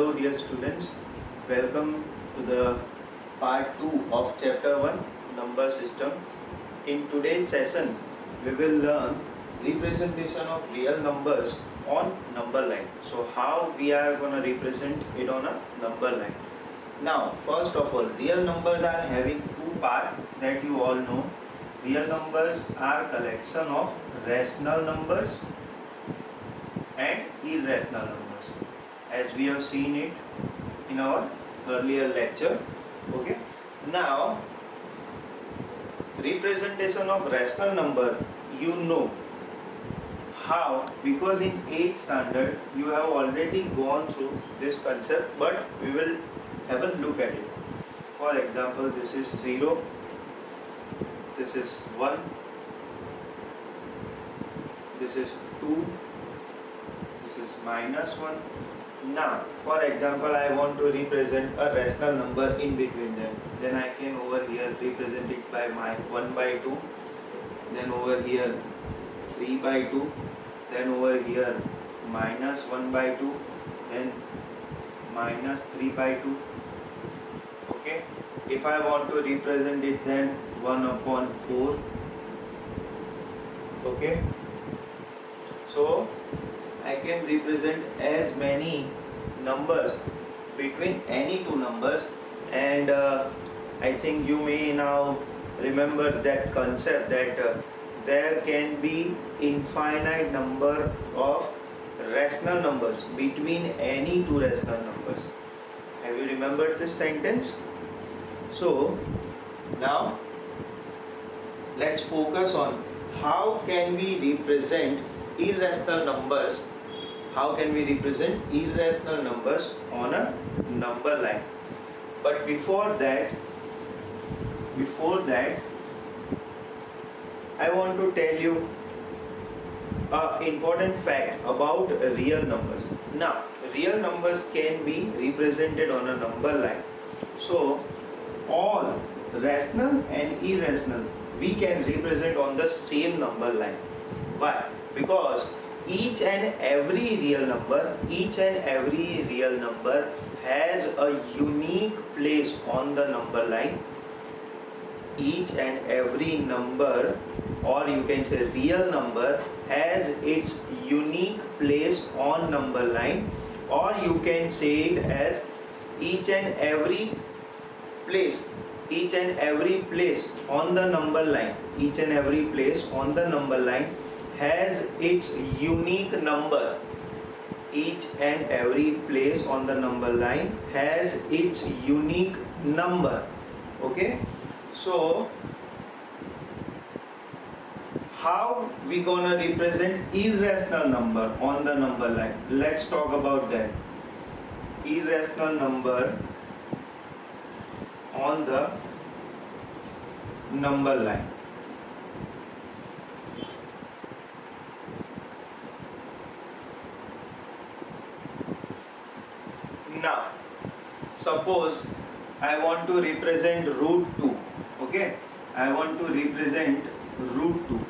Hello dear students, welcome to the part 2 of chapter 1 number system. In today's session we will learn representation of real numbers on number line. So how we are going to represent it on a number line. Now first of all, real numbers are having two parts that you all know. Real numbers are collection of rational numbers and irrational numbers, as we have seen it in our earlier lecture. Okay, now representation of rational number, you know how, because in 8th standard you have already gone through this concept, but we will have a look at it. For example, this is 0, this is 1, this is 2, this is -1. Now for example, I want to represent a rational number in between them, then I can over here represent it by my 1/2, then over here 3/2, then over here -1/2, then -3/2. Okay, if I want to represent it, then 1/4. Okay, so I can represent as many numbers between any two numbers, and I think you may now remember that concept that there can be infinite number of rational numbers between any two rational numbers. Have you remembered this sentence? So now let's focus on how can we represent irrational numbers. How can we represent irrational numbers on a number line? But before that I want to tell you an important fact about real numbers. Now real numbers can be represented on a number line. So all rational and irrational we can represent on the same number line. Why? Because each and every real number has a unique place on the number line. Each and every number, or you can say real number, has its unique place on number line, or you can say it as each and every place on the number line. Each and every place on the number line has its unique number. Each and every place on the number line has its unique number. Okay, so how we gonna represent irrational number on the number line? Let's talk about that. Irrational number on the number line. Now suppose I want to represent √2. Okay, I want to represent √2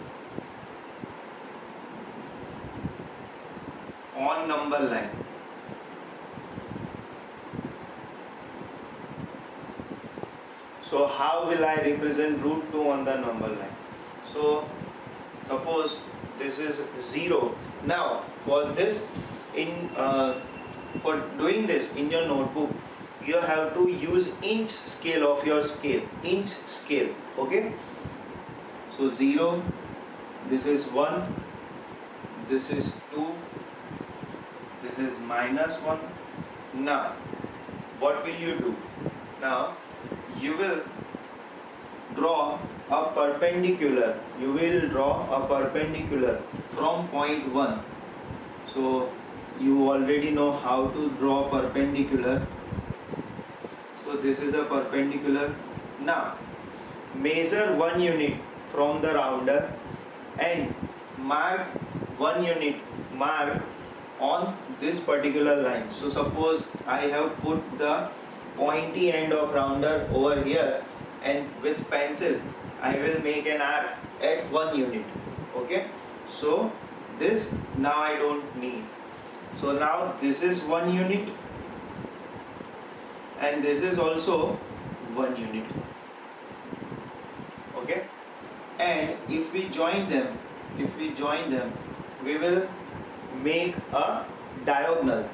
on number line. So how will I represent √2 on the number line? So suppose this is 0. Now for this, for doing this in your notebook, you have to use inch scale of your scale. Inch scale. Okay, so 0, this is 1, this is 2, this is -1. Now what will you do? Now you will draw a perpendicular. You will draw a perpendicular from point 1. So you already know how to draw perpendicular. So this is a perpendicular. Now measure 1 unit from the rounder and mark 1 unit mark on this particular line. So suppose I have put the pointy end of rounder over here, and with pencil I will make an arc at 1 unit. Okay, so this now I don't need. So now this is 1 unit, and this is also 1 unit. Okay, and if we join them, we will make a diagonal,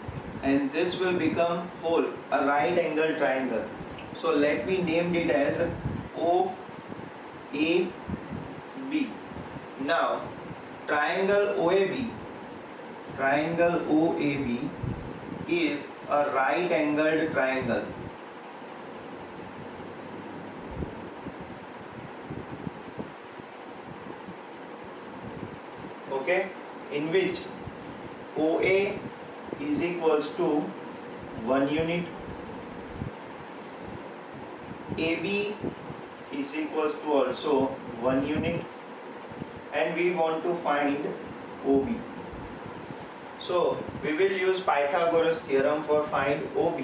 and this will become whole, a right angle triangle. So let me name it as OAB. Now triangle OAB is a right angled triangle. Okay, in which OA is equals to 1 unit, AB is equals to also 1 unit, and we want to find OB. So we will use Pythagoras theorem for find OB.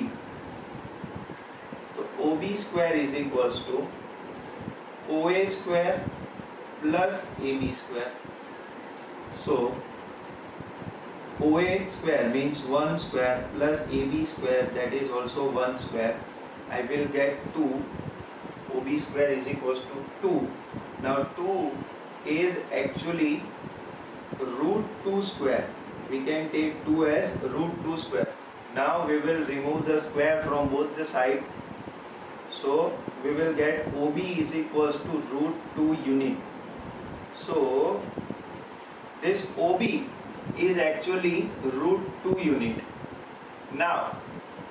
So OB square is equals to OA square plus AB square. So OA square means 1 square plus AB square, that is also 1 square. I will get 2. OB square is equals to 2. Now 2 is actually root 2 square. We can take 2 as root 2 square. Now we will remove the square from both the sides. So we will get OB is equals to root 2 unit. So this OB is actually root 2 unit. Now,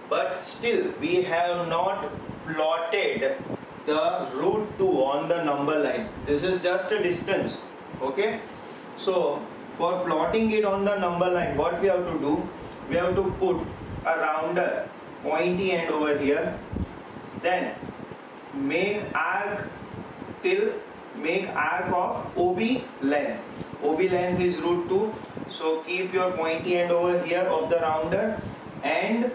but still we have not plotted the root 2 on the number line. This is just a distance. Okay, so for plotting it on the number line, what we have to do, we have to put a rounder pointy end over here, then make arc of OB length. OB length is root 2, so keep your pointy end over here of the rounder and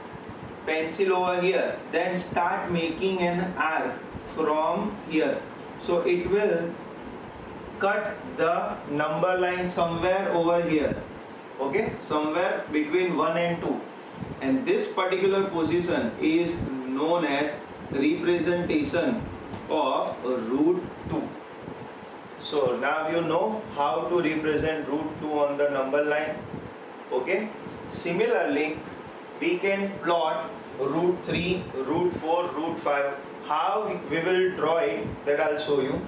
pencil over here, then start making an arc from here. So it will cut the number line somewhere over here. Okay, somewhere between 1 and 2, and this particular position is known as representation of root 2. So now you know how to represent root 2 on the number line. Okay, similarly we can plot root 3, root 4, root 5. How we will draw it, that I'll show you.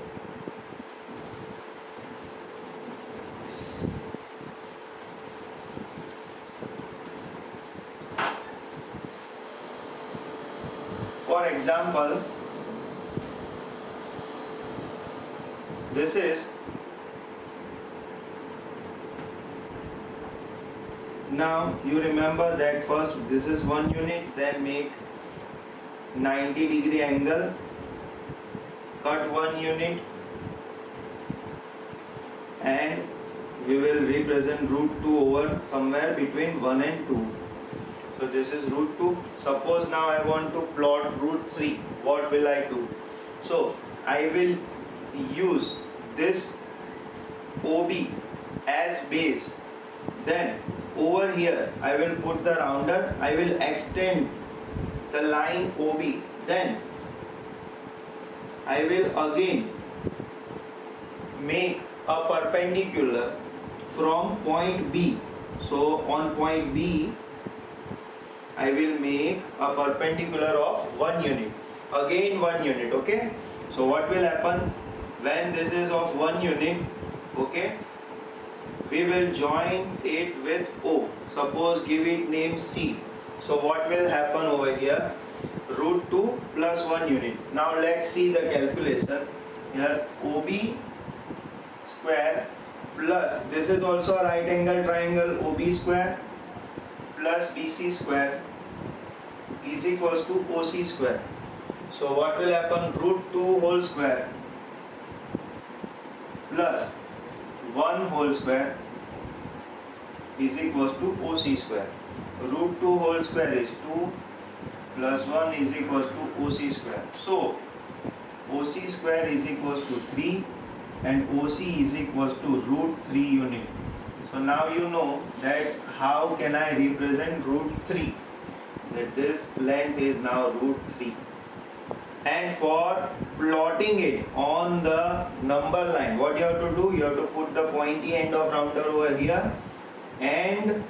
For example, this is, now you remember that first this is 1 unit, then make 90 degree angle, cut 1 unit, and we will represent root 2 over somewhere between 1 and 2. So this is root 2. Suppose now I want to plot root 3. What will I do? So I will use this OB as base, then over here I will put the rounder, I will extend the line OB, then I will again make a perpendicular from point B. So on point B I will make a perpendicular of 1 unit, again 1 unit. Okay, so what will happen when this is of 1 unit? Okay, we will join it with O. Suppose give it name C. So what will happen over here? Root 2 plus 1 unit. Now let's see the calculation. Here OB square plus, this is also a right angle triangle, OB square plus BC square is equals to OC square. So what will happen? Root 2 whole square plus 1 whole square is equals to OC square. Root 2 whole square is 2 plus 1 is equals to OC square. So OC square is equals to 3 and OC is equals to root 3 unit. So now you know that how can I represent root 3. that this length is now root 3. And for plotting it on the number line, what you have to do, you have to put the pointy end of rounder over here and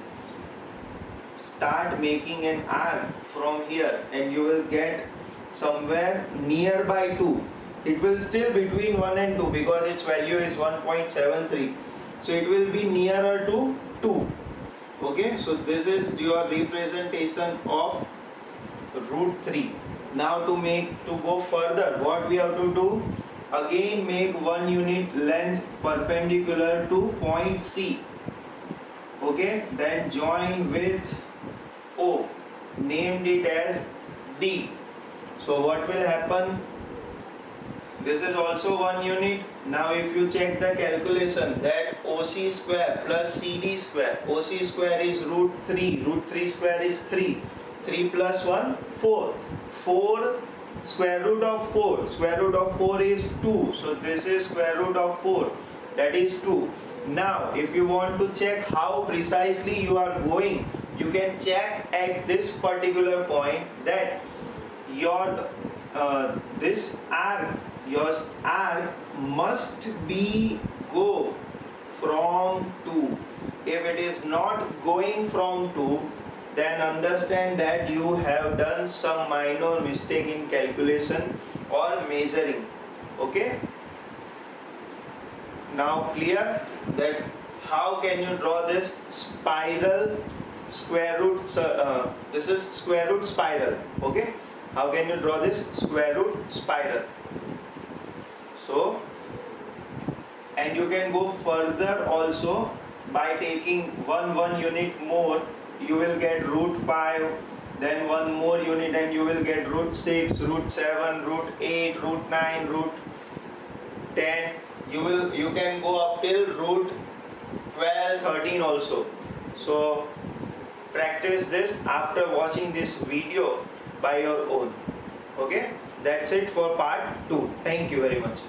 start making an arc from here, and you will get somewhere nearby 2. It will still between 1 and 2 because its value is 1.73, so it will be nearer to 2. Okay, so this is your representation of root 3. Now to go further, what we have to do, again make 1 unit length perpendicular to point C. Okay, then join with O, named it as D. So what will happen, this is also 1 unit. Now if you check the calculation, that OC square plus CD square, OC square is root 3, root 3 square is 3, 3 plus 1, 4, 4 square root of 4 is 2, so this is square root of 4, that is 2. Now if you want to check how precisely you are going, you can check at this particular point that your your arc must be go from 2. If it is not going from 2, then understand that you have done some minor mistake in calculation or measuring. Okay, now clear that how can you draw this spiral square root, this is square root spiral. Okay, how can you draw this square root spiral? So, and you can go further also by taking one unit more, you will get root 5, then 1 more unit and you will get root 6, root 7, root 8, root 9, root 10. You can go up till root 12, 13 also. So practice this after watching this video by your own. Okay, that's it for part 2. Thank you very much.